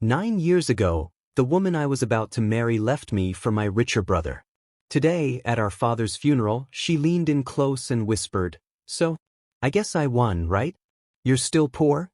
9 years ago, the woman I was about to marry left me for my richer brother. Today, at our father's funeral, she leaned in close and whispered, "So, I guess I won, right? You're still poor?"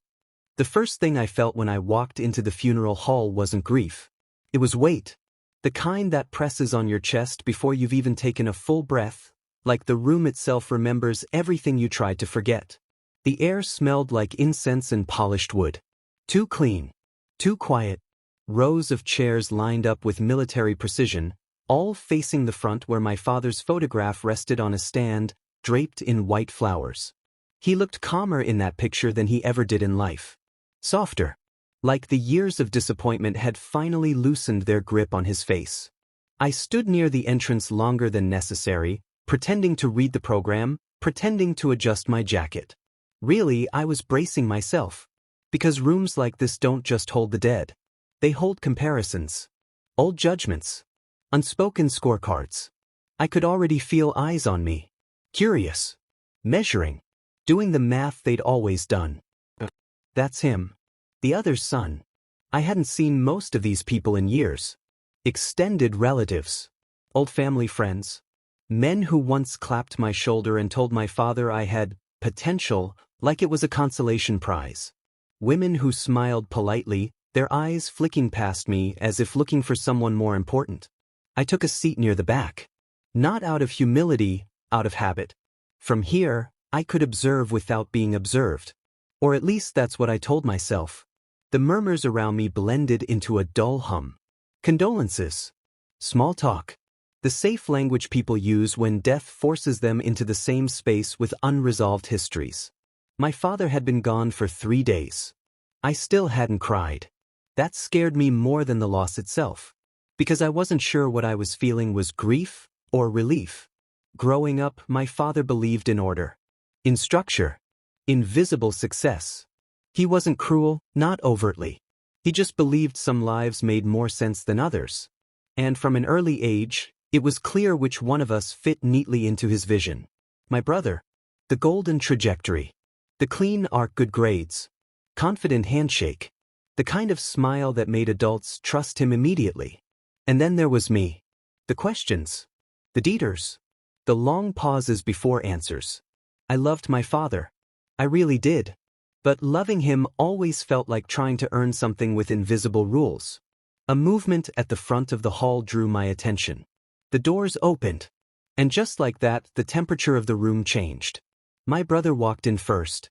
The first thing I felt when I walked into the funeral hall wasn't grief. It was weight. The kind that presses on your chest before you've even taken a full breath, like the room itself remembers everything you tried to forget. The air smelled like incense and polished wood. Too clean. Too quiet. Rows of chairs lined up with military precision, all facing the front where my father's photograph rested on a stand, draped in white flowers. He looked calmer in that picture than he ever did in life. Softer. Like the years of disappointment had finally loosened their grip on his face. I stood near the entrance longer than necessary, pretending to read the program, pretending to adjust my jacket. Really, I was bracing myself. Because rooms like this don't just hold the dead. They hold comparisons. Old judgments. Unspoken scorecards. I could already feel eyes on me. Curious. Measuring. Doing the math they'd always done. That's him. The other's son. I hadn't seen most of these people in years. Extended relatives. Old family friends. Men who once clapped my shoulder and told my father I had potential like it was a consolation prize. Women who smiled politely, their eyes flicking past me as if looking for someone more important. I took a seat near the back. Not out of humility, out of habit. From here, I could observe without being observed. Or at least that's what I told myself. The murmurs around me blended into a dull hum. Condolences. Small talk. The safe language people use when death forces them into the same space with unresolved histories. My father had been gone for 3 days. I still hadn't cried. That scared me more than the loss itself. Because I wasn't sure what I was feeling was grief or relief. Growing up, my father believed in order. In structure. In visible success. He wasn't cruel, not overtly. He just believed some lives made more sense than others. And from an early age, it was clear which one of us fit neatly into his vision. My brother. The golden trajectory. The clean arc, good grades. Confident handshake. The kind of smile that made adults trust him immediately. And then there was me. The questions. The deeters. The long pauses before answers. I loved my father. I really did. But loving him always felt like trying to earn something with invisible rules. A movement at the front of the hall drew my attention. The doors opened. And just like that, the temperature of the room changed. My brother walked in first.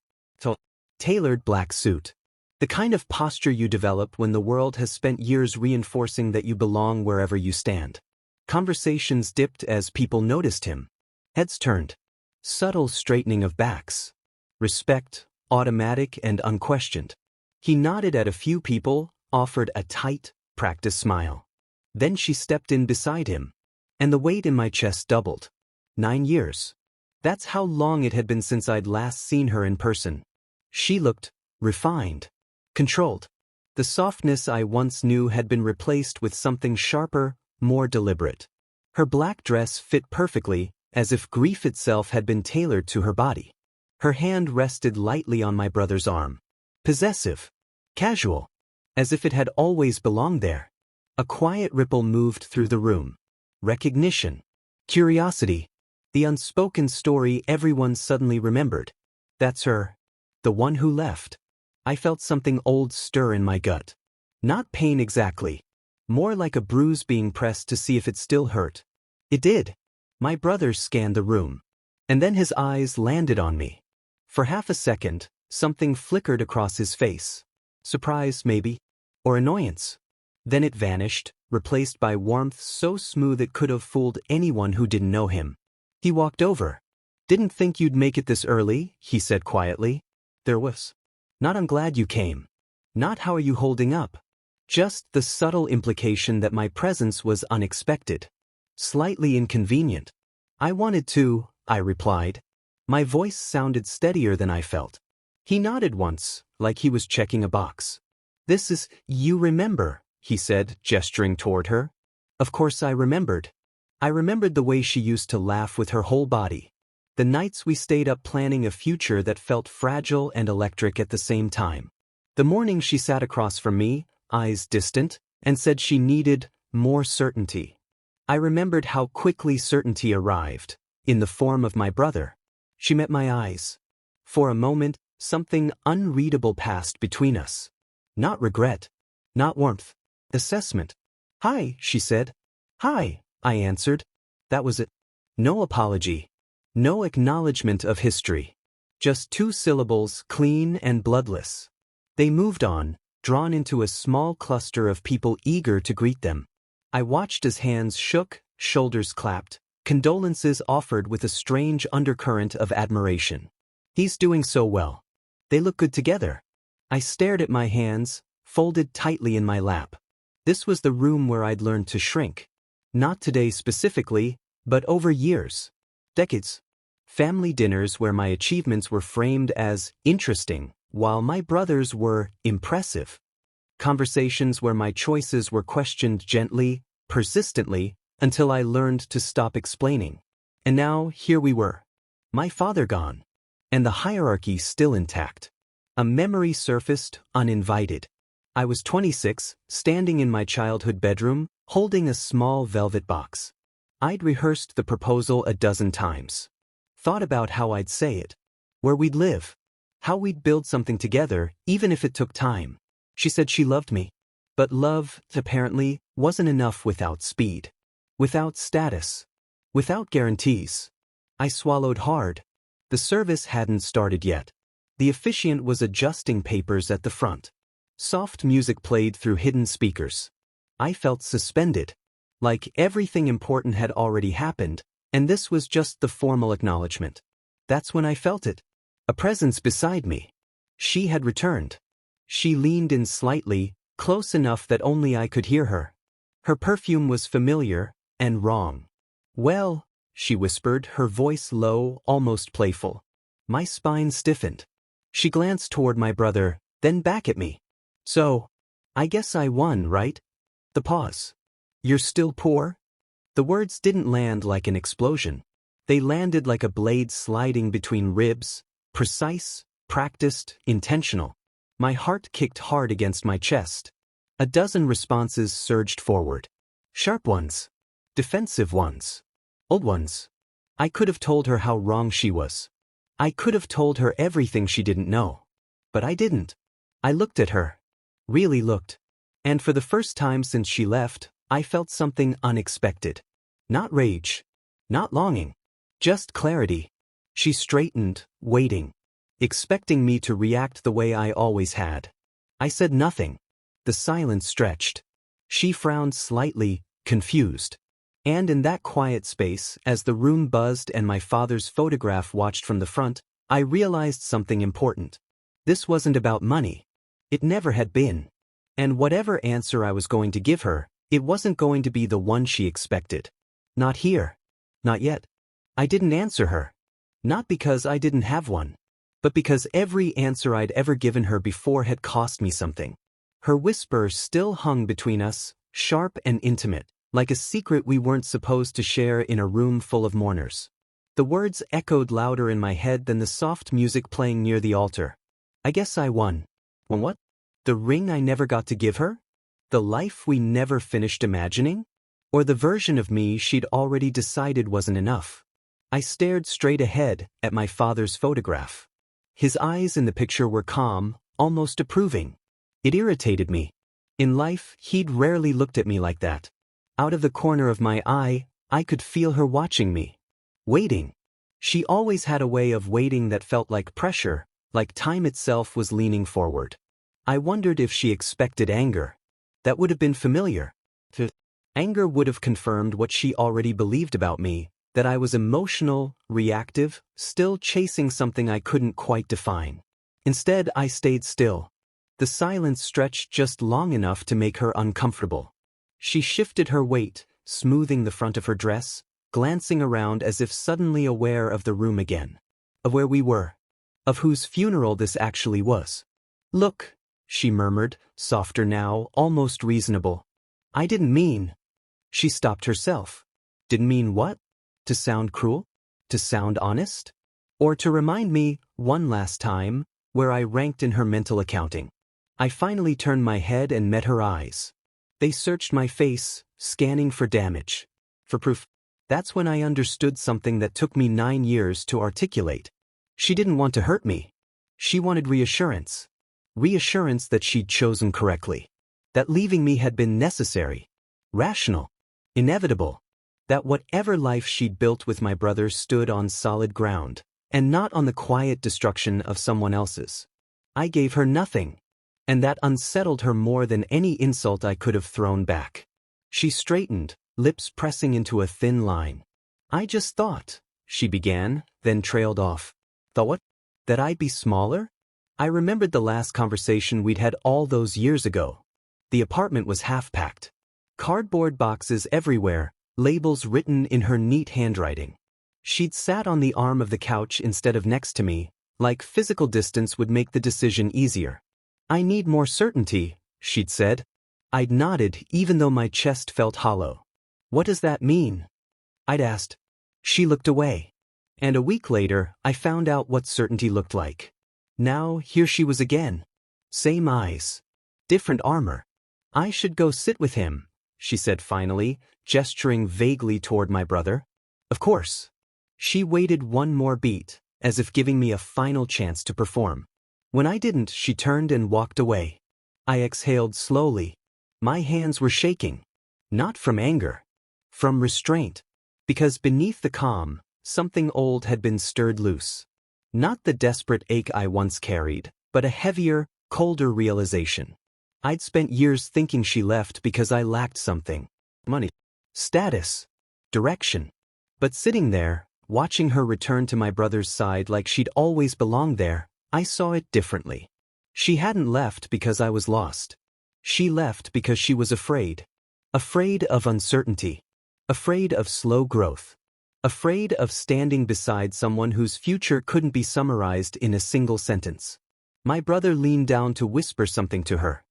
Tailored black suit. The kind of posture you develop when the world has spent years reinforcing that you belong wherever you stand. Conversations dipped as people noticed him. Heads turned. Subtle straightening of backs. Respect, automatic and unquestioned. He nodded at a few people, offered a tight, practiced smile. Then she stepped in beside him. And the weight in my chest doubled. 9 years. That's how long it had been since I'd last seen her in person. She looked refined. Controlled. The softness I once knew had been replaced with something sharper, more deliberate. Her black dress fit perfectly, as if grief itself had been tailored to her body. Her hand rested lightly on my brother's arm. Possessive. Casual. As if it had always belonged there. A quiet ripple moved through the room. Recognition. Curiosity. The unspoken story everyone suddenly remembered. That's her. The one who left. I felt something old stir in my gut. Not pain exactly. More like a bruise being pressed to see if it still hurt. It did. My brother scanned the room. And then his eyes landed on me. For half a second, something flickered across his face. Surprise, maybe. Or annoyance. Then it vanished, replaced by warmth so smooth it could have fooled anyone who didn't know him. He walked over. "Didn't think you'd make it this early," he said quietly. There was. "Not I'm glad you came." Not "how are you holding up?" Just the subtle implication that my presence was unexpected. Slightly inconvenient. "I wanted to," I replied. My voice sounded steadier than I felt. He nodded once, like he was checking a box. "This is, you remember," he said, gesturing toward her. Of course I remembered. I remembered the way she used to laugh with her whole body. The nights we stayed up planning a future that felt fragile and electric at the same time. The morning she sat across from me, eyes distant, and said she needed more certainty. I remembered how quickly certainty arrived, in the form of my brother. She met my eyes. For a moment, something unreadable passed between us. Not regret. Not warmth. Assessment. "Hi," she said. "Hi," I answered. That was it. No apology. No acknowledgement of history. Just 2 syllables, clean and bloodless. They moved on, drawn into a small cluster of people eager to greet them. I watched as hands shook, shoulders clapped, condolences offered with a strange undercurrent of admiration. "He's doing so well. They look good together." I stared at my hands, folded tightly in my lap. This was the room where I'd learned to shrink. Not today specifically, but over years. Decades. Family dinners where my achievements were framed as interesting, while my brothers were impressive. Conversations where my choices were questioned gently, persistently, until I learned to stop explaining. And now, here we were. My father gone. And the hierarchy still intact. A memory surfaced, uninvited. I was 26, standing in my childhood bedroom, holding a small velvet box. I'd rehearsed the proposal a dozen times. Thought about how I'd say it. Where we'd live. How we'd build something together, even if it took time. She said she loved me. But love, apparently, wasn't enough without speed. Without status. Without guarantees. I swallowed hard. The service hadn't started yet. The officiant was adjusting papers at the front. Soft music played through hidden speakers. I felt suspended. Like everything important had already happened, and this was just the formal acknowledgement. That's when I felt it. A presence beside me. She had returned. She leaned in slightly, close enough that only I could hear her. Her perfume was familiar, and wrong. "Well," she whispered, her voice low, almost playful. My spine stiffened. She glanced toward my brother, then back at me. "So, I guess I won, right?" The pause. "You're still poor?" The words didn't land like an explosion. They landed like a blade sliding between ribs, precise, practiced, intentional. My heart kicked hard against my chest. A dozen responses surged forward. Sharp ones. Defensive ones. Old ones. I could have told her how wrong she was. I could have told her everything she didn't know. But I didn't. I looked at her. Really looked. And for the first time since she left, I felt something unexpected. Not rage. Not longing. Just clarity. She straightened, waiting. Expecting me to react the way I always had. I said nothing. The silence stretched. She frowned slightly, confused. And in that quiet space, as the room buzzed and my father's photograph watched from the front, I realized something important. This wasn't about money. It never had been. And whatever answer I was going to give her, it wasn't going to be the one she expected. Not here. Not yet. I didn't answer her. Not because I didn't have one. But because every answer I'd ever given her before had cost me something. Her whisper still hung between us, sharp and intimate, like a secret we weren't supposed to share in a room full of mourners. The words echoed louder in my head than the soft music playing near the altar. I guess I won. Won what? The ring I never got to give her? The life we never finished imagining? Or the version of me she'd already decided wasn't enough? I stared straight ahead at my father's photograph. His eyes in the picture were calm, almost approving. It irritated me. In life, he'd rarely looked at me like that. Out of the corner of my eye, I could feel her watching me. Waiting. She always had a way of waiting that felt like pressure, like time itself was leaning forward. I wondered if she expected anger. That would have been familiar. Anger would have confirmed what she already believed about me, that I was emotional, reactive, still chasing something I couldn't quite define. Instead, I stayed still. The silence stretched just long enough to make her uncomfortable. She shifted her weight, smoothing the front of her dress, glancing around as if suddenly aware of the room again. Of where we were. Of whose funeral this actually was. "Look," she murmured, softer now, almost reasonable. "I didn't mean." She stopped herself. Didn't mean what? To sound cruel? To sound honest? Or to remind me, one last time, where I ranked in her mental accounting? I finally turned my head and met her eyes. They searched my face, scanning for damage. For proof. That's when I understood something that took me 9 years to articulate. She didn't want to hurt me. She wanted reassurance. Reassurance that she'd chosen correctly. That leaving me had been necessary. Rational. Inevitable. That whatever life she'd built with my brother stood on solid ground, and not on the quiet destruction of someone else's. I gave her nothing. And that unsettled her more than any insult I could have thrown back. She straightened, lips pressing into a thin line. I just thought, she began, then trailed off. Thought what? That I'd be smaller? I remembered the last conversation we'd had all those years ago. The apartment was half-packed. Cardboard boxes everywhere, labels written in her neat handwriting. She'd sat on the arm of the couch instead of next to me, like physical distance would make the decision easier. I need more certainty, she'd said. I'd nodded even though my chest felt hollow. What does that mean? I'd asked. She looked away. And a week later, I found out what certainty looked like. Now, here she was again. Same eyes. Different armor. I should go sit with him, she said finally, gesturing vaguely toward my brother. Of course. She waited one more beat, as if giving me a final chance to perform. When I didn't, she turned and walked away. I exhaled slowly. My hands were shaking. Not from anger. From restraint. Because beneath the calm, something old had been stirred loose. Not the desperate ache I once carried, but a heavier, colder realization. I'd spent years thinking she left because I lacked something. Money. Status. Direction. But sitting there, watching her return to my brother's side like she'd always belonged there, I saw it differently. She hadn't left because I was lost. She left because she was afraid. Afraid of uncertainty. Afraid of slow growth. Afraid of standing beside someone whose future couldn't be summarized in a single sentence. My brother leaned down to whisper something to her.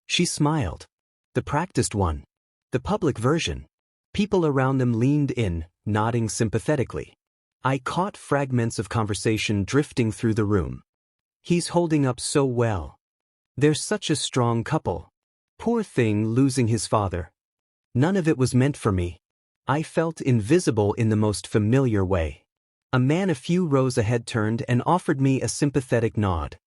She smiled. The practiced one. The public version. People around them leaned in, nodding sympathetically. I caught fragments of conversation drifting through the room. He's holding up so well. They're such a strong couple. Poor thing losing his father. None of it was meant for me. I felt invisible in the most familiar way. A man a few rows ahead turned and offered me a sympathetic nod.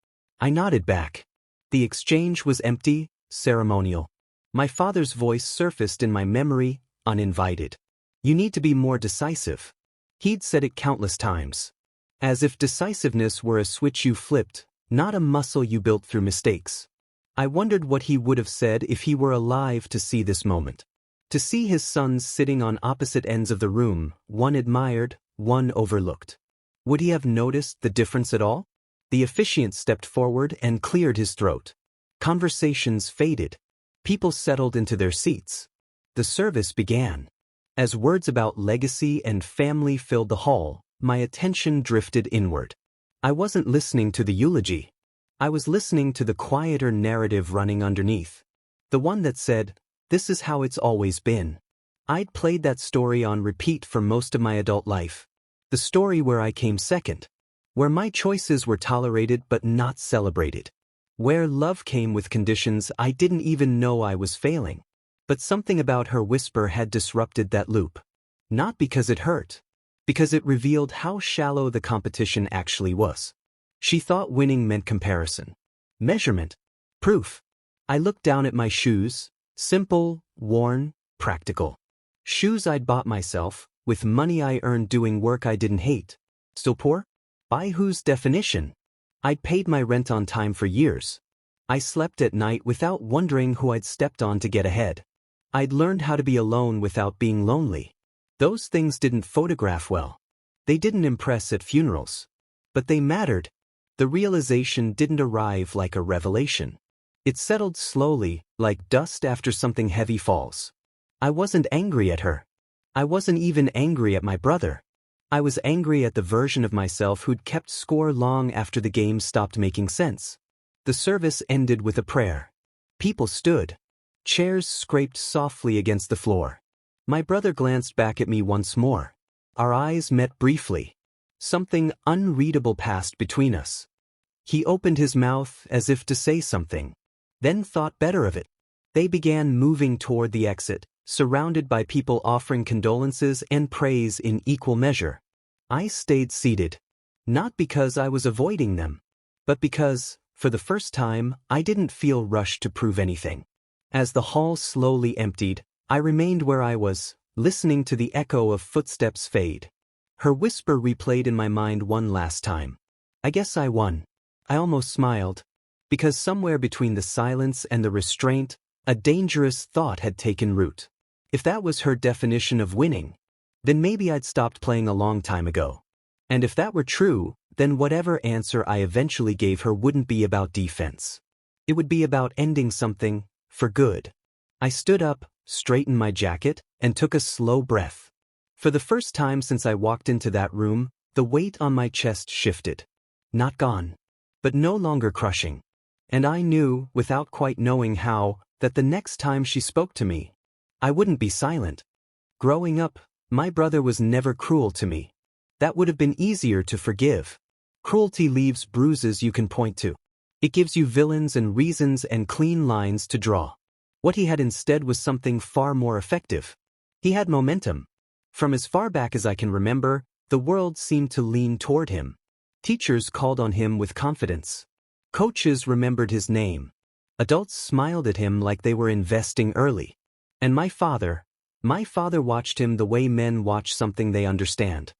I nodded back. The exchange was empty, ceremonial. My father's voice surfaced in my memory, uninvited. You need to be more decisive. He'd said it countless times. As if decisiveness were a switch you flipped, not a muscle you built through mistakes. I wondered what he would have said if he were alive to see this moment. To see his sons sitting on opposite ends of the room, one admired, one overlooked. Would he have noticed the difference at all? The officiant stepped forward and cleared his throat. Conversations faded. People settled into their seats. The service began. As words about legacy and family filled the hall, my attention drifted inward. I wasn't listening to the eulogy. I was listening to the quieter narrative running underneath. The one that said, "This is how it's always been." I'd played that story on repeat for most of my adult life. The story where I came second. Where my choices were tolerated but not celebrated. Where love came with conditions I didn't even know I was failing. But something about her whisper had disrupted that loop. Not because it hurt. Because it revealed how shallow the competition actually was. She thought winning meant comparison. Measurement. Proof. I looked down at my shoes. Simple, worn, practical. Shoes I'd bought myself, with money I earned doing work I didn't hate. Still poor? By whose definition? I'd paid my rent on time for years. I slept at night without wondering who I'd stepped on to get ahead. I'd learned how to be alone without being lonely. Those things didn't photograph well. They didn't impress at funerals. But they mattered. The realization didn't arrive like a revelation. It settled slowly, like dust after something heavy falls. I wasn't angry at her. I wasn't even angry at my brother. I was angry at the version of myself who'd kept score long after the game stopped making sense. The service ended with a prayer. People stood. Chairs scraped softly against the floor. My brother glanced back at me once more. Our eyes met briefly. Something unreadable passed between us. He opened his mouth as if to say something. then thought better of it. They began moving toward the exit, surrounded by people offering condolences and praise in equal measure. I stayed seated. Not because I was avoiding them, but because, for the first time, I didn't feel rushed to prove anything. As the hall slowly emptied, I remained where I was, listening to the echo of footsteps fade. Her whisper replayed in my mind one last time. I guess I won. I almost smiled, because somewhere between the silence and the restraint, a dangerous thought had taken root. If that was her definition of winning, then maybe I'd stopped playing a long time ago. And if that were true, then whatever answer I eventually gave her wouldn't be about defense. It would be about ending something, for good. I stood up, straightened my jacket, and took a slow breath. For the first time since I walked into that room, the weight on my chest shifted. Not gone, but no longer crushing. And I knew, without quite knowing how, that the next time she spoke to me, I wouldn't be silent. Growing up, my brother was never cruel to me. That would have been easier to forgive. Cruelty leaves bruises you can point to. It gives you villains and reasons and clean lines to draw. What he had instead was something far more effective. He had momentum. From as far back as I can remember, the world seemed to lean toward him. Teachers called on him with confidence. Coaches remembered his name. Adults smiled at him like they were investing early. And my father watched him the way men watch something they understand.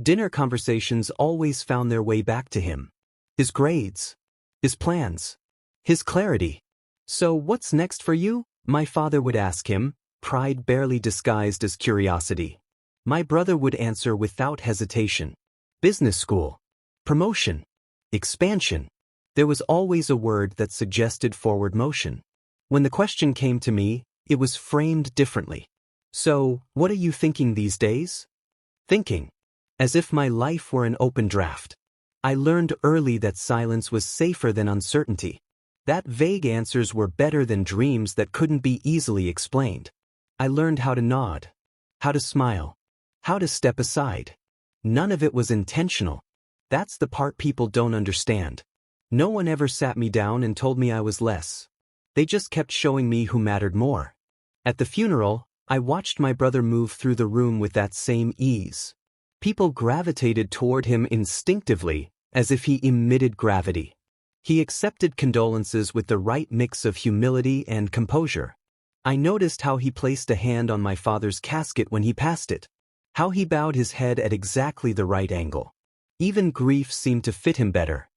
Dinner conversations always found their way back to him. His grades. His plans. His clarity. So what's next for you? My father would ask him, pride barely disguised as curiosity. My brother would answer without hesitation. Business school. Promotion. Expansion. There was always a word that suggested forward motion. When the question came to me, it was framed differently. So, what are you thinking these days? Thinking. As if my life were an open draft. I learned early that silence was safer than uncertainty. That vague answers were better than dreams that couldn't be easily explained. I learned how to nod. How to smile. How to step aside. None of it was intentional. That's the part people don't understand. No one ever sat me down and told me I was less. They just kept showing me who mattered more. At the funeral, I watched my brother move through the room with that same ease. People gravitated toward him instinctively, as if he emitted gravity. He accepted condolences with the right mix of humility and composure. I noticed how he placed a hand on my father's casket when he passed it. How he bowed his head at exactly the right angle. Even grief seemed to fit him better.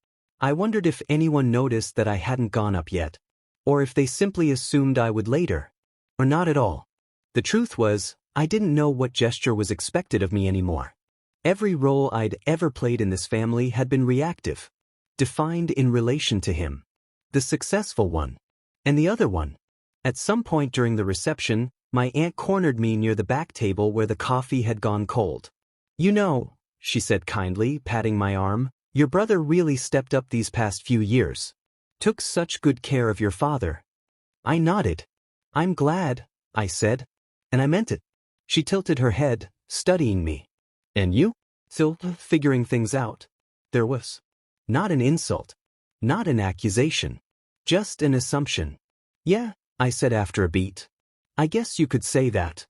I wondered if anyone noticed that I hadn't gone up yet. Or if they simply assumed I would later. Or not at all. The truth was, I didn't know what gesture was expected of me anymore. Every role I'd ever played in this family had been reactive. Defined in relation to him. The successful one. And the other one. At some point during the reception, my aunt cornered me near the back table where the coffee had gone cold. You know, she said kindly, patting my arm, your brother really stepped up these past few years. Took such good care of your father. I nodded. I'm glad, I said. And I meant it. She tilted her head, studying me. And you? Still figuring things out. There was. Not an insult. Not an accusation. Just an assumption. Yeah, I said after a beat. I guess you could say that.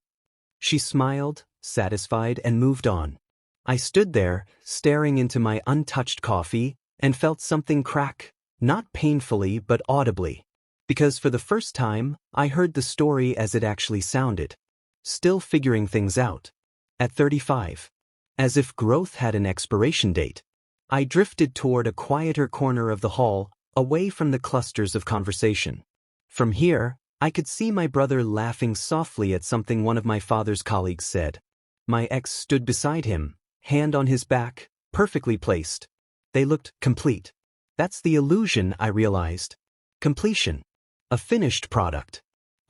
She smiled, satisfied, and moved on. I stood there, staring into my untouched coffee, and felt something crack, not painfully but audibly. Because for the first time, I heard the story as it actually sounded. Still figuring things out. At 35. As if growth had an expiration date. I drifted toward a quieter corner of the hall, away from the clusters of conversation. From here, I could see my brother laughing softly at something one of my father's colleagues said. My ex stood beside him, hand on his back, perfectly placed. They looked complete. That's the illusion, I realized. Completion. A finished product.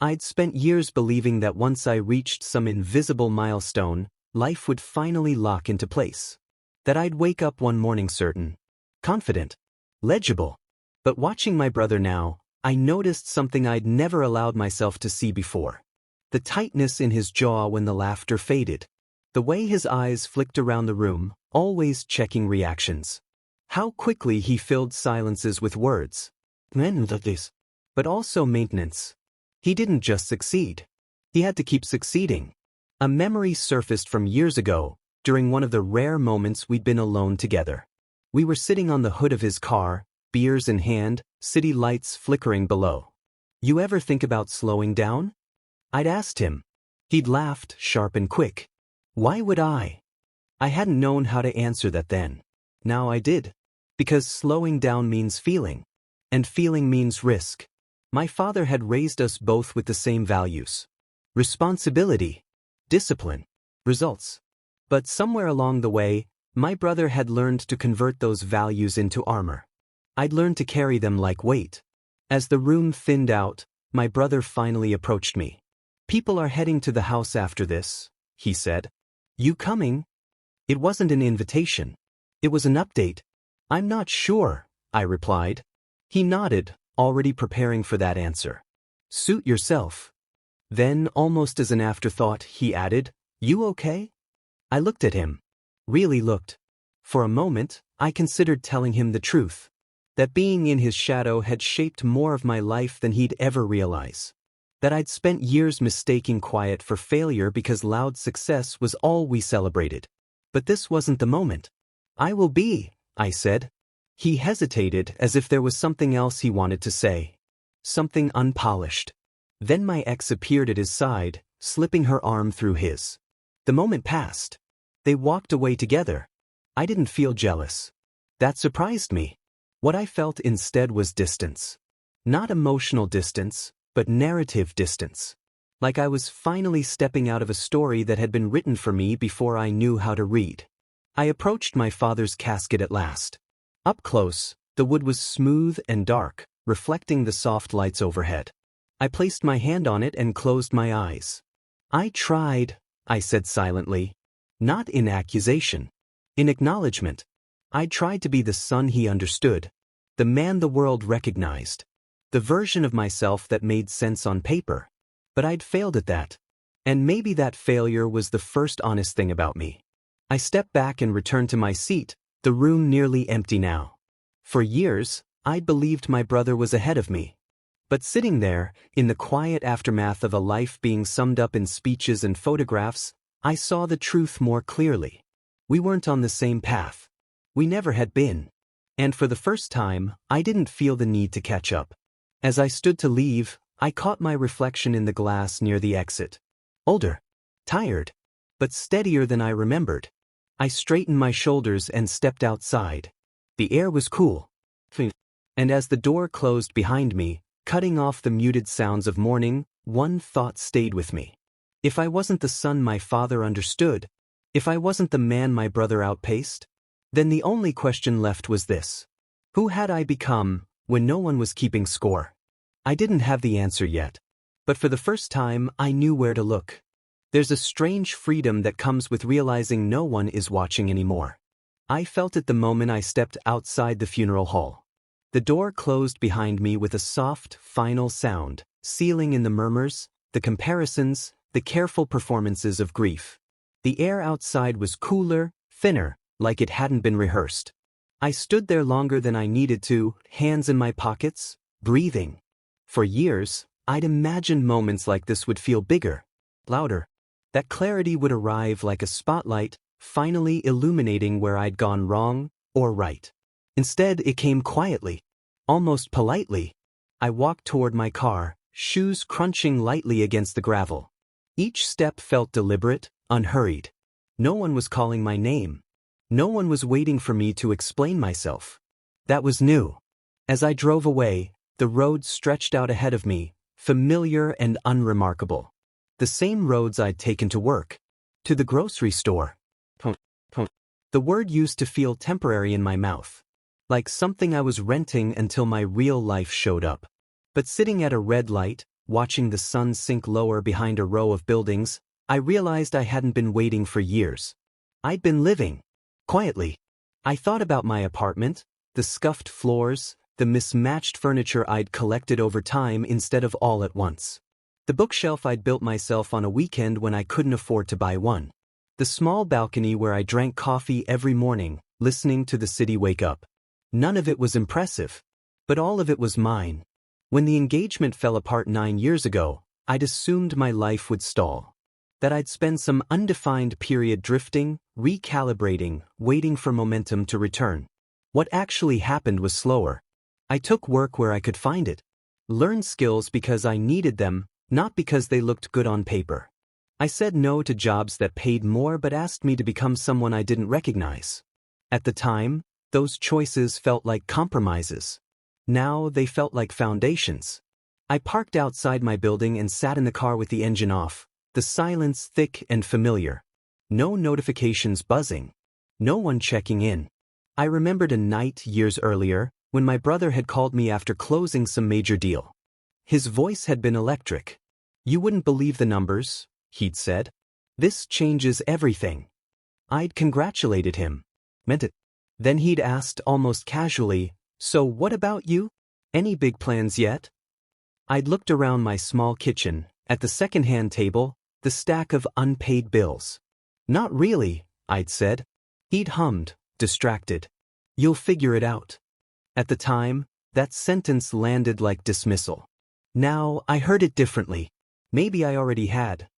I'd spent years believing that once I reached some invisible milestone, life would finally lock into place. That I'd wake up one morning certain, confident, legible. But watching my brother now, I noticed something I'd never allowed myself to see before. The tightness in his jaw when the laughter faded. The way his eyes flicked around the room, always checking reactions. How quickly he filled silences with words. "When did this?" but also maintenance. He didn't just succeed. He had to keep succeeding. A memory surfaced from years ago, during one of the rare moments we'd been alone together. We were sitting on the hood of his car, beers in hand, city lights flickering below. "You ever think about slowing down?" I'd asked him. He'd laughed, sharp and quick. Why would I? I hadn't known how to answer that then. Now I did. Because slowing down means feeling. And feeling means risk. My father had raised us both with the same values. Responsibility. Discipline. Results. But somewhere along the way, my brother had learned to convert those values into armor. I'd learned to carry them like weight. As the room thinned out, my brother finally approached me. "People are heading to the house after this," he said. "You coming?" It wasn't an invitation. It was an update. "I'm not sure," I replied. He nodded, already preparing for that answer. "Suit yourself." Then, almost as an afterthought, he added, "You okay?" I looked at him. Really looked. For a moment, I considered telling him the truth. That being in his shadow had shaped more of my life than he'd ever realize. That I'd spent years mistaking quiet for failure because loud success was all we celebrated. But this wasn't the moment. "I will be," I said. He hesitated as if there was something else he wanted to say. Something unpolished. Then my ex appeared at his side, slipping her arm through his. The moment passed. They walked away together. I didn't feel jealous. That surprised me. What I felt instead was distance. Not emotional distance, but narrative distance. Like I was finally stepping out of a story that had been written for me before I knew how to read. I approached my father's casket at last. Up close, the wood was smooth and dark, reflecting the soft lights overhead. I placed my hand on it and closed my eyes. "I tried," I said silently. Not in accusation. In acknowledgement. I tried to be the son he understood. The man the world recognized. The version of myself that made sense on paper. But I'd failed at that. And maybe that failure was the first honest thing about me. I stepped back and returned to my seat, the room nearly empty now. For years, I'd believed my brother was ahead of me. But sitting there, in the quiet aftermath of a life being summed up in speeches and photographs, I saw the truth more clearly. We weren't on the same path. We never had been. And for the first time, I didn't feel the need to catch up. As I stood to leave, I caught my reflection in the glass near the exit. Older. Tired. But steadier than I remembered. I straightened my shoulders and stepped outside. The air was cool. And as the door closed behind me, cutting off the muted sounds of morning, one thought stayed with me. If I wasn't the son my father understood, if I wasn't the man my brother outpaced, then the only question left was this. Who had I become when no one was keeping score? I didn't have the answer yet. But for the first time, I knew where to look. There's a strange freedom that comes with realizing no one is watching anymore. I felt it the moment I stepped outside the funeral hall. The door closed behind me with a soft, final sound, sealing in the murmurs, the comparisons, the careful performances of grief. The air outside was cooler, thinner, like it hadn't been rehearsed. I stood there longer than I needed to, hands in my pockets, breathing. For years, I'd imagined moments like this would feel bigger, louder. That clarity would arrive like a spotlight, finally illuminating where I'd gone wrong or right. Instead, it came quietly, almost politely. I walked toward my car, shoes crunching lightly against the gravel. Each step felt deliberate, unhurried. No one was calling my name. No one was waiting for me to explain myself. That was new. As I drove away, the road stretched out ahead of me, familiar and unremarkable. The same roads I'd taken to work, to the grocery store. The word used to feel temporary in my mouth, like something I was renting until my real life showed up. But sitting at a red light, watching the sun sink lower behind a row of buildings, I realized I hadn't been waiting for years. I'd been living. Quietly. I thought about my apartment, the scuffed floors, the mismatched furniture I'd collected over time instead of all at once. The bookshelf I'd built myself on a weekend when I couldn't afford to buy one. The small balcony where I drank coffee every morning, listening to the city wake up. None of it was impressive. But all of it was mine. When the engagement fell apart 9 years ago, I'd assumed my life would stall. That I'd spend some undefined period drifting, recalibrating, waiting for momentum to return. What actually happened was slower. I took work where I could find it. Learned skills because I needed them, not because they looked good on paper. I said no to jobs that paid more but asked me to become someone I didn't recognize. At the time, those choices felt like compromises. Now they felt like foundations. I parked outside my building and sat in the car with the engine off, the silence thick and familiar. No notifications buzzing. No one checking in. I remembered a night years earlier when my brother had called me after closing some major deal. His voice had been electric. "You wouldn't believe the numbers," he'd said. "This changes everything." I'd congratulated him. Meant it. Then he'd asked almost casually, "So what about you? Any big plans yet?" I'd looked around my small kitchen, at the second-hand table, the stack of unpaid bills. "Not really," I'd said. He'd hummed, distracted. "You'll figure it out." At the time, that sentence landed like dismissal. Now I heard it differently. Maybe I already had.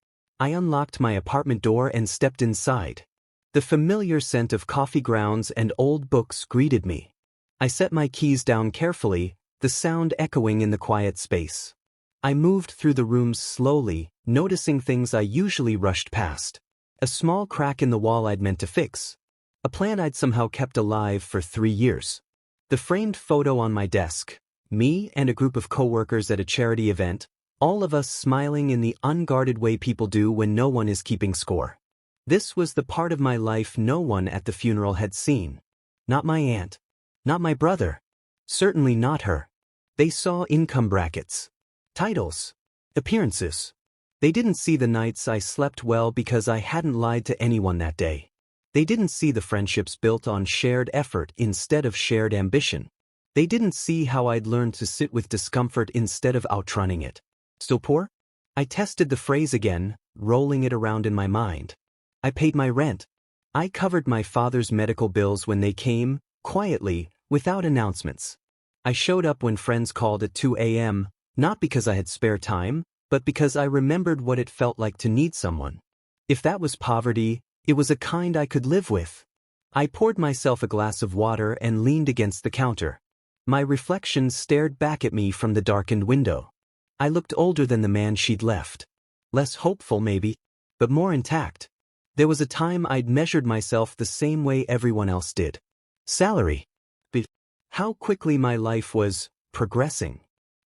I unlocked my apartment door and stepped inside. The familiar scent of coffee grounds and old books greeted me. I set my keys down carefully, the sound echoing in the quiet space. I moved through the rooms slowly, noticing things I usually rushed past. A small crack in the wall I'd meant to fix. A plan I'd somehow kept alive for 3 years. The framed photo on my desk. Me and a group of coworkers at a charity event, all of us smiling in the unguarded way people do when no one is keeping score. This was the part of my life no one at the funeral had seen. Not my aunt. Not my brother. Certainly not her. They saw income brackets. Titles. Appearances. They didn't see the nights I slept well because I hadn't lied to anyone that day. They didn't see the friendships built on shared effort instead of shared ambition. They didn't see how I'd learned to sit with discomfort instead of outrunning it. Still poor? I tested the phrase again, rolling it around in my mind. I paid my rent. I covered my father's medical bills when they came, quietly, without announcements. I showed up when friends called at 2 a.m., not because I had spare time, but because I remembered what it felt like to need someone. If that was poverty, it was a kind I could live with. I poured myself a glass of water and leaned against the counter. My reflection stared back at me from the darkened window. I looked older than the man she'd left. Less hopeful maybe, but more intact. There was a time I'd measured myself the same way everyone else did. Salary. But how quickly my life was progressing.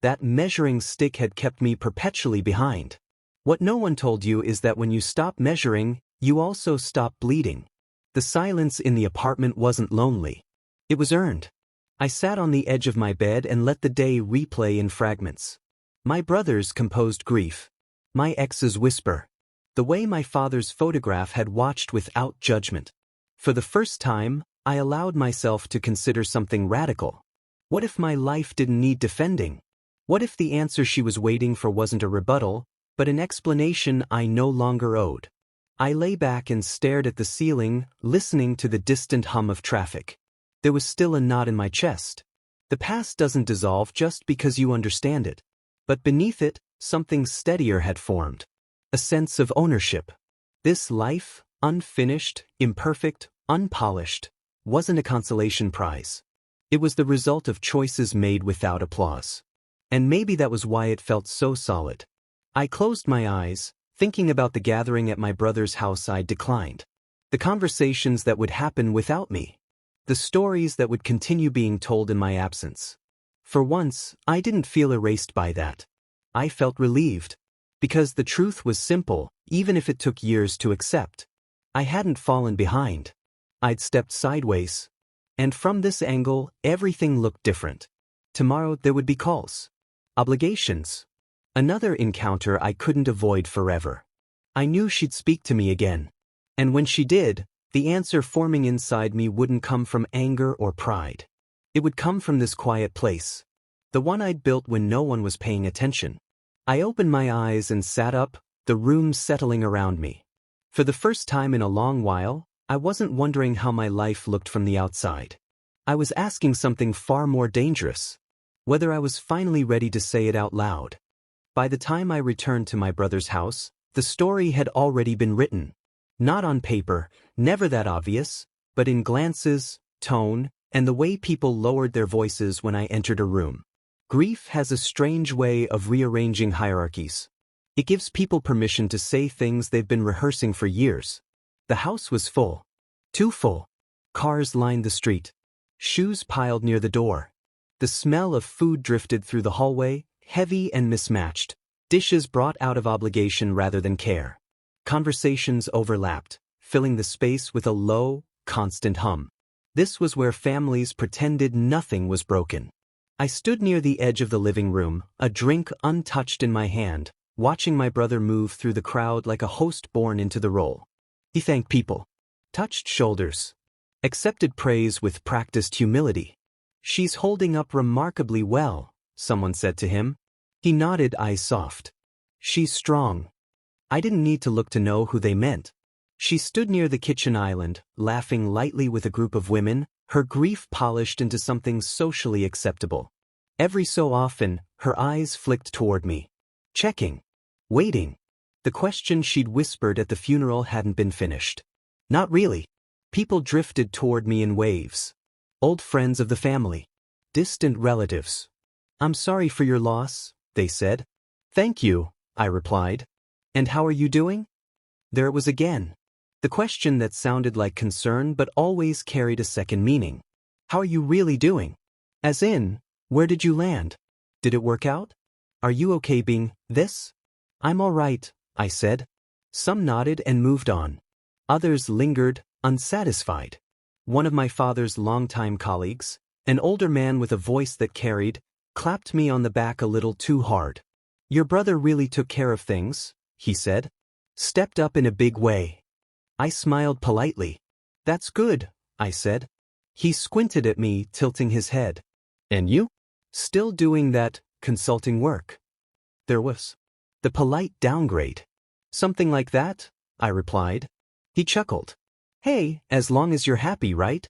That measuring stick had kept me perpetually behind. What no one told you is that when you stop measuring, you also stop bleeding. The silence in the apartment wasn't lonely. It was earned. I sat on the edge of my bed and let the day replay in fragments. My brother's composed grief. My ex's whisper. The way my father's photograph had watched without judgment. For the first time, I allowed myself to consider something radical. What if my life didn't need defending? What if the answer she was waiting for wasn't a rebuttal, but an explanation I no longer owed? I lay back and stared at the ceiling, listening to the distant hum of traffic. There was still a knot in my chest. The past doesn't dissolve just because you understand it. But beneath it, something steadier had formed. A sense of ownership. This life, unfinished, imperfect, unpolished, wasn't a consolation prize. It was the result of choices made without applause. And maybe that was why it felt so solid. I closed my eyes, thinking about the gathering at my brother's house I'd declined. The conversations that would happen without me. The stories that would continue being told in my absence. For once, I didn't feel erased by that. I felt relieved. Because the truth was simple, even if it took years to accept. I hadn't fallen behind. I'd stepped sideways. And from this angle, everything looked different. Tomorrow there would be calls. Obligations. Another encounter I couldn't avoid forever. I knew she'd speak to me again. And when she did, the answer forming inside me wouldn't come from anger or pride. It would come from this quiet place. The one I'd built when no one was paying attention. I opened my eyes and sat up, the room settling around me. For the first time in a long while, I wasn't wondering how my life looked from the outside. I was asking something far more dangerous. whether I was finally ready to say it out loud. By the time I returned to my brother's house, the story had already been written. Not on paper, never that obvious, but in glances, tone, and the way people lowered their voices when I entered a room. Grief has a strange way of rearranging hierarchies. It gives people permission to say things they've been rehearsing for years. The house was full. Too full. Cars lined the street. Shoes piled near the door. The smell of food drifted through the hallway, heavy and mismatched. Dishes brought out of obligation rather than care. Conversations overlapped, filling the space with a low, constant hum. This was where families pretended nothing was broken. I stood near the edge of the living room, a drink untouched in my hand, watching my brother move through the crowd like a host born into the role. He thanked people, touched shoulders, accepted praise with practiced humility. "She's holding up remarkably well," someone said to him. He nodded, eyes soft. "She's strong." I didn't need to look to know who they meant. She stood near the kitchen island, laughing lightly with a group of women, her grief polished into something socially acceptable. Every so often, her eyes flicked toward me. Checking. Waiting. The question she'd whispered at the funeral hadn't been finished. Not really. People drifted toward me in waves. Old friends of the family. Distant relatives. "I'm sorry for your loss," they said. "Thank you," I replied. "And how are you doing?" There it was again. The question that sounded like concern but always carried a second meaning. How are you really doing? As in, where did you land? Did it work out? Are you okay being this? "I'm all right," I said. Some nodded and moved on. Others lingered, unsatisfied. One of my father's longtime colleagues, an older man with a voice that carried, clapped me on the back a little too hard. "Your brother really took care of things," he said. "Stepped up in a big way." I smiled politely. "That's good," I said. He squinted at me, tilting his head. "And you?" "Still doing that consulting work." There was the polite downgrade. "Something like that," I replied. He chuckled. "Hey, as long as you're happy, right?"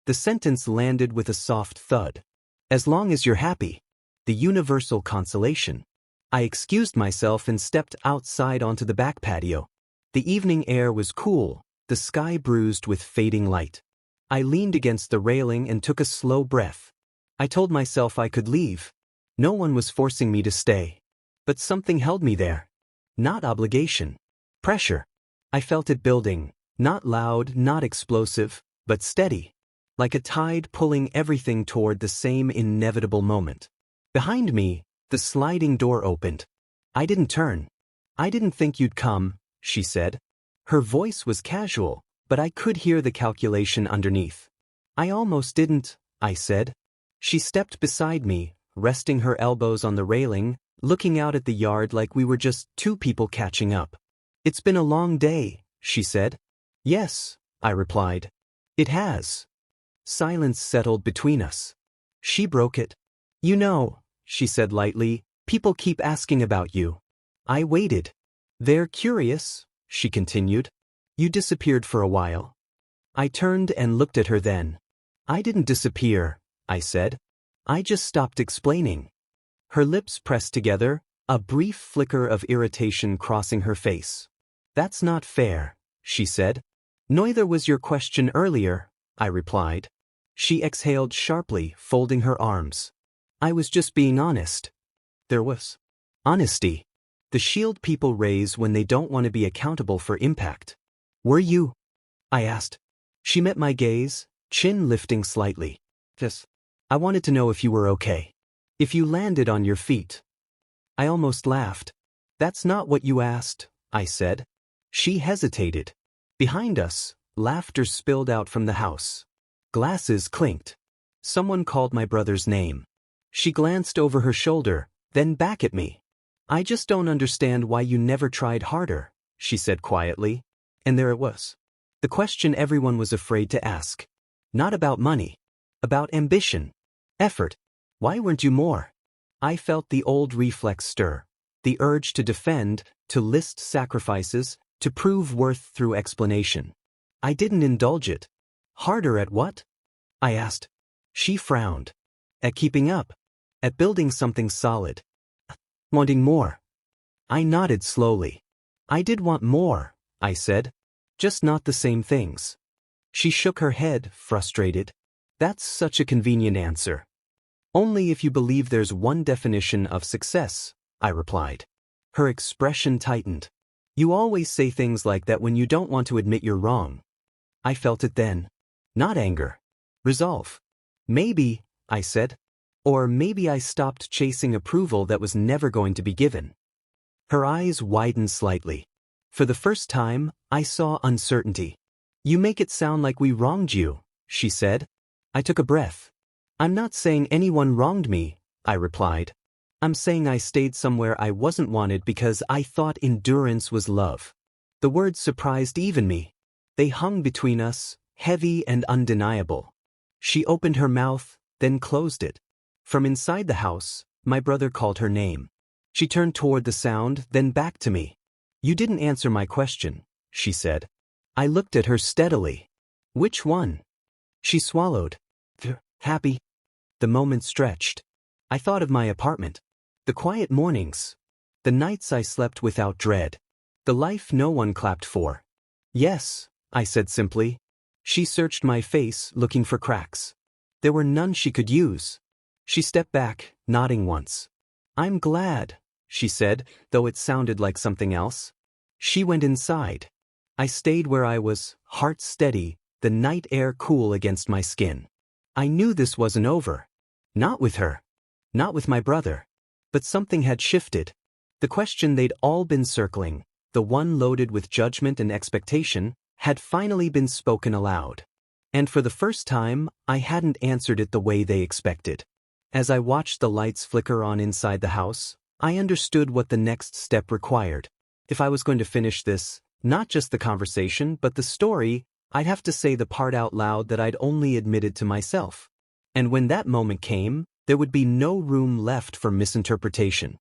The sentence landed with a soft thud. As long as you're happy. The universal consolation. I excused myself and stepped outside onto the back patio. The evening air was cool, the sky bruised with fading light. I leaned against the railing and took a slow breath. I told myself I could leave. No one was forcing me to stay. But something held me there. Not obligation. Pressure. I felt it building, not loud, not explosive, but steady. Like a tide pulling everything toward the same inevitable moment. Behind me, the sliding door opened. I didn't turn. "I didn't think you'd come," she said. Her voice was casual, but I could hear the calculation underneath. "I almost didn't," I said. She stepped beside me, resting her elbows on the railing, looking out at the yard like we were just two people catching up. "It's been a long day," she said. "Yes," I replied. "It has." Silence settled between us. She broke it. "You know," she said lightly, "people keep asking about you." I waited. "They're curious," she continued. "You disappeared for a while." I turned and looked at her then. "I didn't disappear," I said. "I just stopped explaining." Her lips pressed together, a brief flicker of irritation crossing her face. "That's not fair," she said. "Neither was your question earlier," I replied. She exhaled sharply, folding her arms. "I was just being honest." There was honesty. The shield people raise when they don't want to be accountable for impact. "Were you?" I asked. She met my gaze, chin lifting slightly. "Yes. I wanted to know if you were okay. If you landed on your feet." I almost laughed. "That's not what you asked," I said. She hesitated. Behind us, laughter spilled out from the house. Glasses clinked. Someone called my brother's name. She glanced over her shoulder, then back at me. "I just don't understand why you never tried harder," she said quietly. And there it was. The question everyone was afraid to ask. Not about money. About ambition. Effort. Why weren't you more? I felt the old reflex stir. The urge to defend, to list sacrifices, to prove worth through explanation. I didn't indulge it. "Harder at what?" I asked. She frowned. "At keeping up." At building something solid. Wanting more. I nodded slowly. I did want more, I said. Just not the same things. She shook her head, frustrated. That's such a convenient answer. Only if you believe there's one definition of success, I replied. Her expression tightened. You always say things like that when you don't want to admit you're wrong. I felt it then. Not anger. Resolve. Maybe, I said. Or maybe I stopped chasing approval that was never going to be given. Her eyes widened slightly. For the first time, I saw uncertainty. You make it sound like we wronged you, she said. I took a breath. I'm not saying anyone wronged me, I replied. I'm saying I stayed somewhere I wasn't wanted because I thought endurance was love. The words surprised even me. They hung between us, heavy and undeniable. She opened her mouth, then closed it. From inside the house, my brother called her name. She turned toward the sound, then back to me. You didn't answer my question, she said. I looked at her steadily. Which one? She swallowed. Happy. The moment stretched. I thought of my apartment. The quiet mornings. The nights I slept without dread. The life no one clapped for. Yes, I said simply. She searched my face, looking for cracks. There were none she could use. She stepped back, nodding once. I'm glad, she said, though it sounded like something else. She went inside. I stayed where I was, heart steady, the night air cool against my skin. I knew this wasn't over. Not with her. Not with my brother. But something had shifted. The question they'd all been circling, the one loaded with judgment and expectation, had finally been spoken aloud. And for the first time, I hadn't answered it the way they expected. As I watched the lights flicker on inside the house, I understood what the next step required. If I was going to finish this, not just the conversation but the story, I'd have to say the part out loud that I'd only admitted to myself. And when that moment came, there would be no room left for misinterpretation.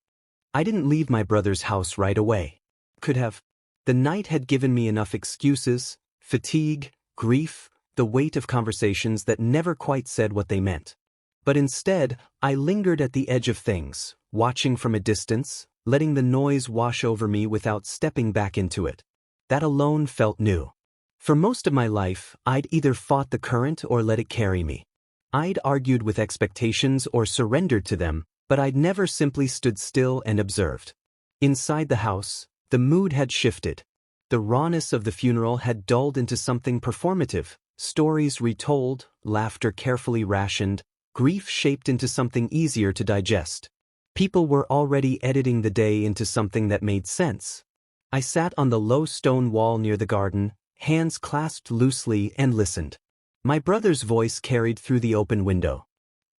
I didn't leave my brother's house right away. Could have. The night had given me enough excuses, fatigue, grief, the weight of conversations that never quite said what they meant. But instead, I lingered at the edge of things, watching from a distance, letting the noise wash over me without stepping back into it. That alone felt new. For most of my life, I'd either fought the current or let it carry me. I'd argued with expectations or surrendered to them, but I'd never simply stood still and observed. Inside the house, the mood had shifted. The rawness of the funeral had dulled into something performative, stories retold, laughter carefully rationed, grief shaped into something easier to digest. People were already editing the day into something that made sense. I sat on the low stone wall near the garden, hands clasped loosely, and listened. My brother's voice carried through the open window.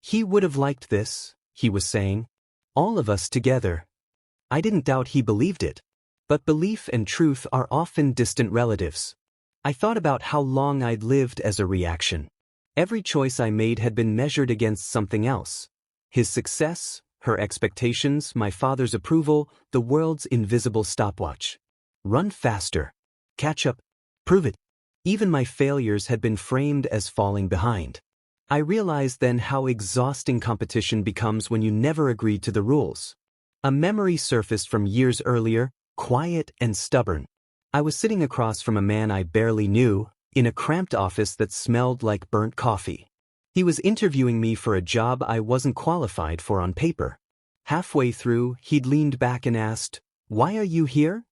He would have liked this, he was saying. All of us together. I didn't doubt he believed it. But belief and truth are often distant relatives. I thought about how long I'd lived as a reaction. Every choice I made had been measured against something else. His success, her expectations, my father's approval, the world's invisible stopwatch. Run faster. Catch up. Prove it. Even my failures had been framed as falling behind. I realized then how exhausting competition becomes when you never agreed to the rules. A memory surfaced from years earlier, quiet and stubborn. I was sitting across from a man I barely knew, in a cramped office that smelled like burnt coffee. He was interviewing me for a job I wasn't qualified for on paper. Halfway through, he'd leaned back and asked, "Why are you here?"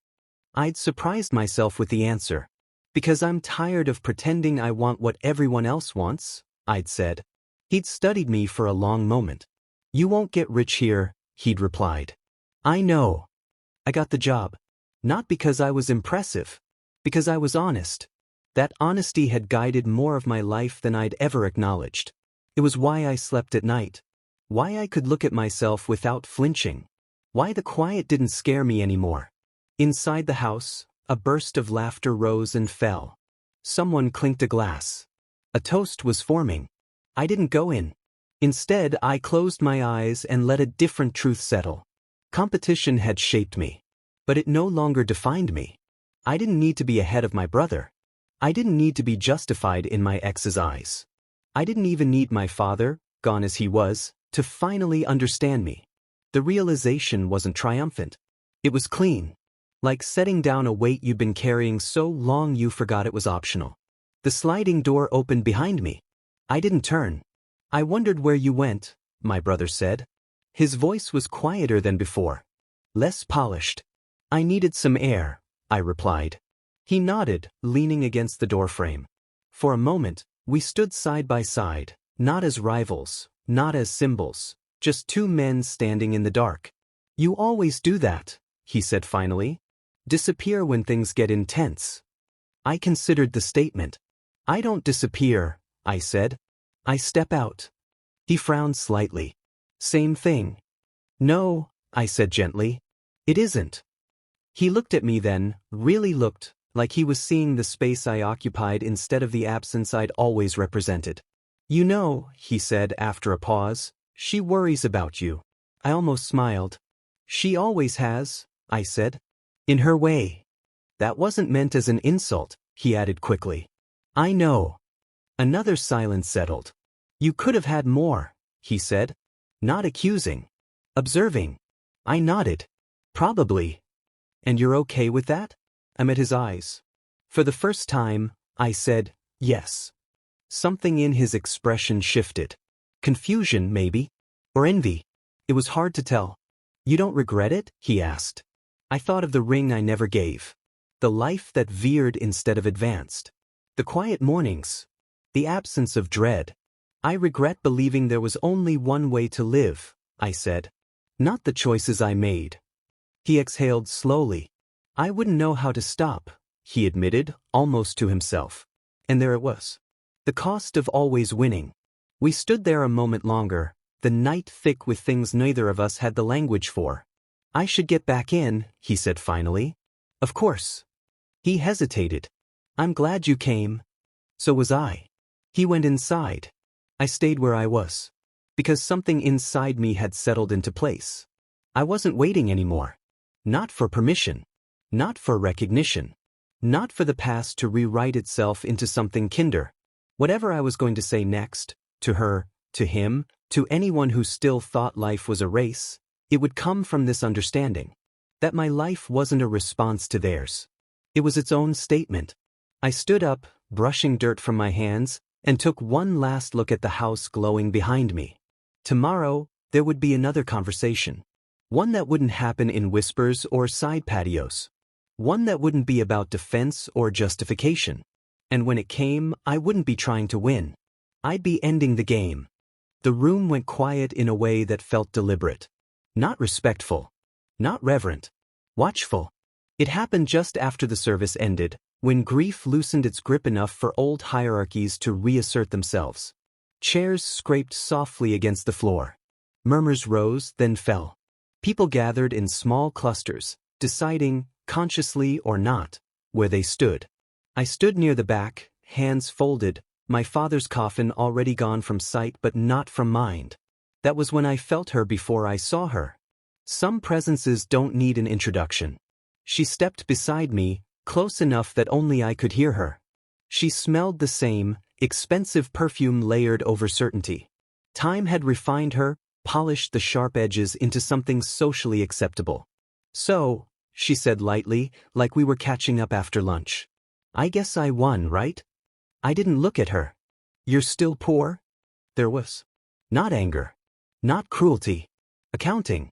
I'd surprised myself with the answer. "Because I'm tired of pretending I want what everyone else wants," I'd said. He'd studied me for a long moment. "You won't get rich here," he'd replied. "I know." I got the job. Not because I was impressive. Because I was honest. That honesty had guided more of my life than I'd ever acknowledged. It was why I slept at night. Why I could look at myself without flinching. Why the quiet didn't scare me anymore. Inside the house, a burst of laughter rose and fell. Someone clinked a glass. A toast was forming. I didn't go in. Instead, I closed my eyes and let a different truth settle. Competition had shaped me. But it no longer defined me. I didn't need to be ahead of my brother. I didn't need to be justified in my ex's eyes. I didn't even need my father, gone as he was, To finally understand me. The realization wasn't triumphant. It was clean. Like setting down a weight you'd been carrying so long you forgot it was optional. The sliding door opened behind me. I didn't turn. I wondered where you went, my brother said. His voice was quieter than before. Less polished. I needed some air, I replied. He nodded, leaning against the doorframe. For a moment, we stood side by side, not as rivals, not as symbols, just two men standing in the dark. You always do that, he said finally. Disappear when things get intense. I considered the statement. I don't disappear, I said. I step out. He frowned slightly. Same thing. No, I said gently. It isn't. He looked at me then, really looked, like he was seeing the space I occupied instead of the absence I'd always represented. You know, he said after a pause, she worries about you. I almost smiled. She always has, I said. In her way. That wasn't meant as an insult, he added quickly. I know. Another silence settled. You could have had more, he said. Not accusing. Observing. I nodded. Probably. And you're okay with that? I met his eyes. For the first time, I said, yes. Something in his expression shifted. Confusion, maybe? Or envy? It was hard to tell. You don't regret it? He asked. I thought of the ring I never gave. The life that veered instead of advanced. The quiet mornings. The absence of dread. I regret believing there was only one way to live, I said. Not the choices I made. He exhaled slowly. I wouldn't know how to stop, he admitted, almost to himself. And there it was. The cost of always winning. We stood there a moment longer, the night thick with things neither of us had the language for. I should get back in, he said finally. Of course. He hesitated. I'm glad you came. So was I. He went inside. I stayed where I was. Because something inside me had settled into place. I wasn't waiting anymore. Not for permission. Not for recognition. Not for the past to rewrite itself into something kinder. Whatever I was going to say next, to her, to him, to anyone who still thought life was a race, it would come from this understanding. That my life wasn't a response to theirs. It was its own statement. I stood up, brushing dirt from my hands, and took one last look at the house glowing behind me. Tomorrow, there would be another conversation. One that wouldn't happen in whispers or side patios. One that wouldn't be about defense or justification. And when it came, I wouldn't be trying to win. I'd be ending the game. The room went quiet in a way that felt deliberate. Not respectful. Not reverent. Watchful. It happened just after the service ended, when grief loosened its grip enough for old hierarchies to reassert themselves. Chairs scraped softly against the floor. Murmurs rose, then fell. People gathered in small clusters, deciding, consciously or not, where they stood. I stood near the back, hands folded, my father's coffin already gone from sight but not from mind. That was when I felt her before I saw her. Some presences don't need an introduction. She stepped beside me, close enough that only I could hear her. She smelled the same, expensive perfume layered over certainty. Time had refined her, polished the sharp edges into something socially acceptable. So, she said lightly, like we were catching up after lunch. I guess I won, right? I didn't look at her. You're still poor? There was. Not anger. Not cruelty. Accounting.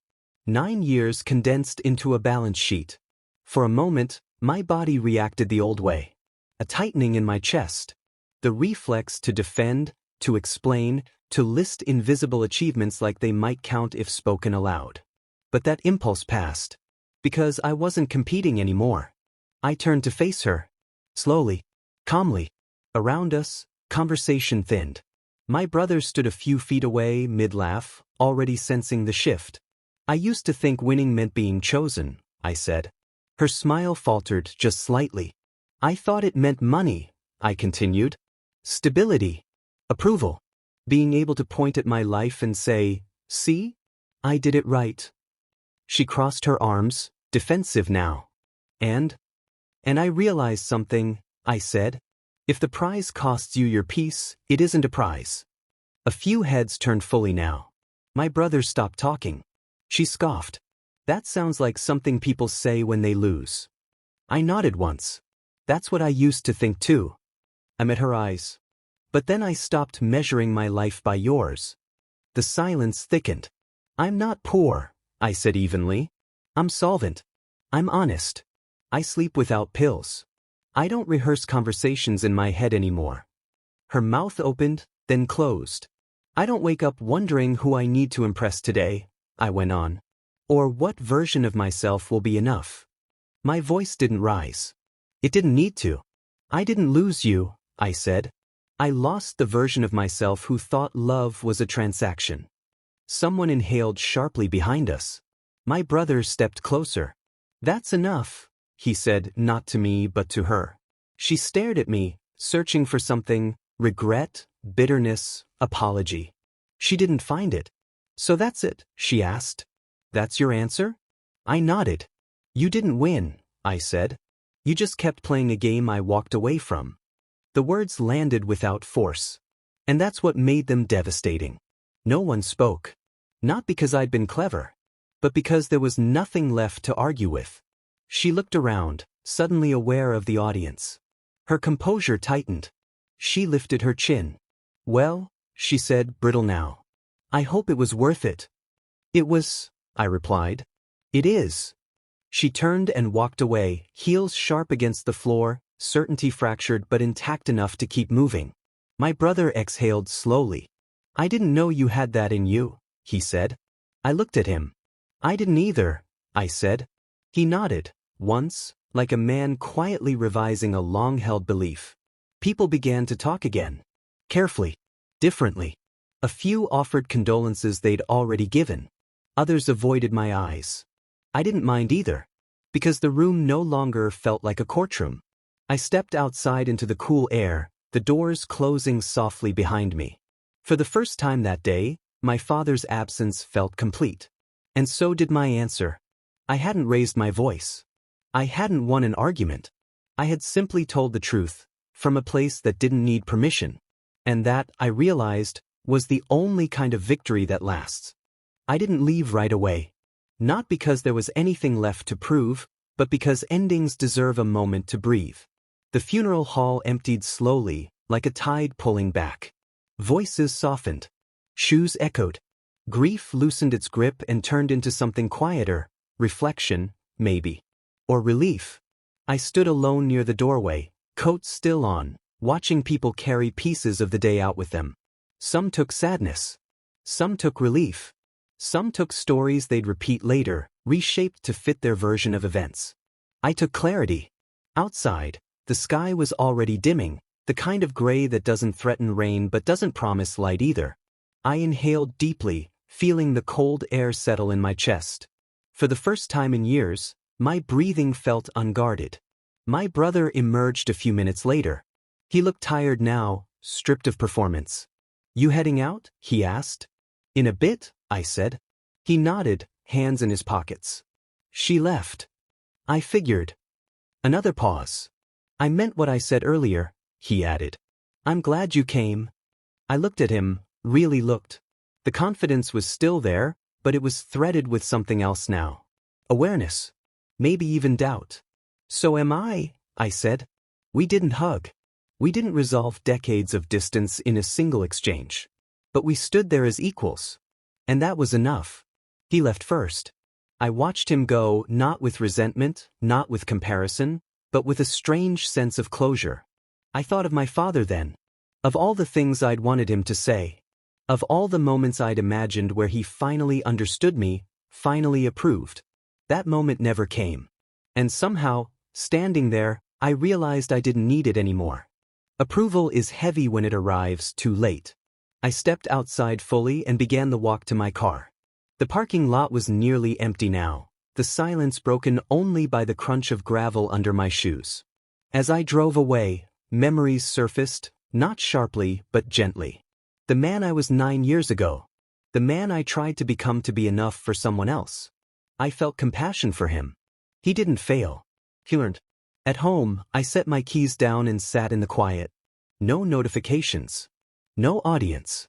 9 years condensed into a balance sheet. For a moment, my body reacted the old way. A tightening in my chest. The reflex to defend, to explain, to list invisible achievements like they might count if spoken aloud. But that impulse passed. Because I wasn't competing anymore. I turned to face her. Slowly. Calmly. Around us, conversation thinned. My brother stood a few feet away, mid-laugh, already sensing the shift. I used to think winning meant being chosen, I said. Her smile faltered just slightly. I thought it meant money, I continued. Stability. Approval. Being able to point at my life and say, see? I did it right. She crossed her arms, defensive now. And I realized something, I said. If the prize costs you your peace, it isn't a prize. A few heads turned fully now. My brother stopped talking. She scoffed. That sounds like something people say when they lose. I nodded once. That's what I used to think too. I met her eyes. But then I stopped measuring my life by yours. The silence thickened. I'm not poor, I said evenly. I'm solvent. I'm honest. I sleep without pills. I don't rehearse conversations in my head anymore. Her mouth opened, then closed. I don't wake up wondering who I need to impress today, I went on. Or what version of myself will be enough. My voice didn't rise. It didn't need to. I didn't lose you, I said. I lost the version of myself who thought love was a transaction. Someone inhaled sharply behind us. My brother stepped closer. That's enough, he said, not to me but to her. She stared at me, searching for something, regret, bitterness, apology. She didn't find it. So that's it, she asked. That's your answer? I nodded. You didn't win, I said. You just kept playing a game I walked away from. The words landed without force. And that's what made them devastating. No one spoke. Not because I'd been clever, but because there was nothing left to argue with. She looked around, suddenly aware of the audience. Her composure tightened. She lifted her chin. Well, she said, brittle now. I hope it was worth it. It was, I replied. It is. She turned and walked away, heels sharp against the floor, certainty fractured but intact enough to keep moving. My brother exhaled slowly. I didn't know you had that in you, he said. I looked at him. I didn't either, I said. He nodded, once, like a man quietly revising a long-held belief. People began to talk again. Carefully. Differently. A few offered condolences they'd already given. Others avoided my eyes. I didn't mind either, because the room no longer felt like a courtroom. I stepped outside into the cool air, the doors closing softly behind me. For the first time that day, my father's absence felt complete. And so did my answer. I hadn't raised my voice. I hadn't won an argument. I had simply told the truth, from a place that didn't need permission. And that, I realized, was the only kind of victory that lasts. I didn't leave right away. Not because there was anything left to prove, but because endings deserve a moment to breathe. The funeral hall emptied slowly, like a tide pulling back. Voices softened. Shoes echoed. Grief loosened its grip and turned into something quieter, reflection, maybe. Or relief. I stood alone near the doorway, coat still on, watching people carry pieces of the day out with them. Some took sadness. Some took relief. Some took stories they'd repeat later, reshaped to fit their version of events. I took clarity. Outside, the sky was already dimming, the kind of gray that doesn't threaten rain but doesn't promise light either. I inhaled deeply, feeling the cold air settle in my chest. For the first time in years, my breathing felt unguarded. My brother emerged a few minutes later. He looked tired now, stripped of performance. You heading out? He asked. In a bit, I said. He nodded, hands in his pockets. She left. I figured. Another pause. I meant what I said earlier, he added. I'm glad you came. I looked at him, really looked. The confidence was still there, but it was threaded with something else now. Awareness. Maybe even doubt. So am I said. We didn't hug. We didn't resolve decades of distance in a single exchange. But we stood there as equals. And that was enough. He left first. I watched him go, not with resentment, not with comparison, but with a strange sense of closure. I thought of my father then. Of all the things I'd wanted him to say. Of all the moments I'd imagined where he finally understood me, finally approved. That moment never came. And somehow, standing there, I realized I didn't need it anymore. Approval is heavy when it arrives too late. I stepped outside fully and began the walk to my car. The parking lot was nearly empty now, the silence broken only by the crunch of gravel under my shoes. As I drove away, memories surfaced, not sharply but gently. The man I was 9 years ago. The man I tried to become to be enough for someone else. I felt compassion for him. He didn't fail. He learned. At home, I set my keys down and sat in the quiet. No notifications. No audience.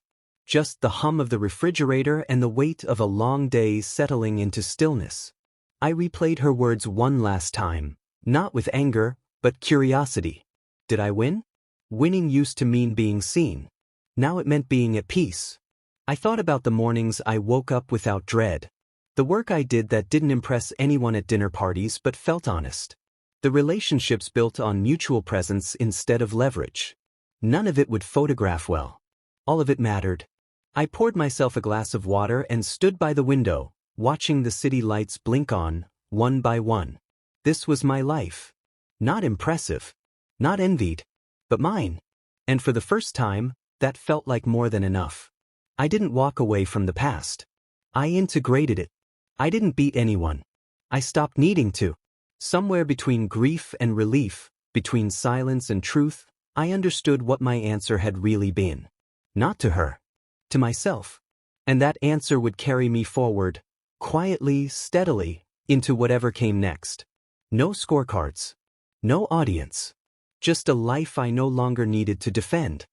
just the hum of the refrigerator and the weight of a long day settling into stillness. I replayed her words one last time, not with anger, but curiosity. Did I win? Winning used to mean being seen. Now it meant being at peace. I thought about the mornings I woke up without dread. The work I did that didn't impress anyone at dinner parties but felt honest. The relationships built on mutual presence instead of leverage. None of it would photograph well. All of it mattered. I poured myself a glass of water and stood by the window, watching the city lights blink on, one by one. This was my life. Not impressive. Not envied. But mine. And for the first time, that felt like more than enough. I didn't walk away from the past. I integrated it. I didn't beat anyone. I stopped needing to. Somewhere between grief and relief, between silence and truth, I understood what my answer had really been. Not to her. To myself. And that answer would carry me forward, quietly, steadily, into whatever came next. No scorecards. No audience. Just a life I no longer needed to defend.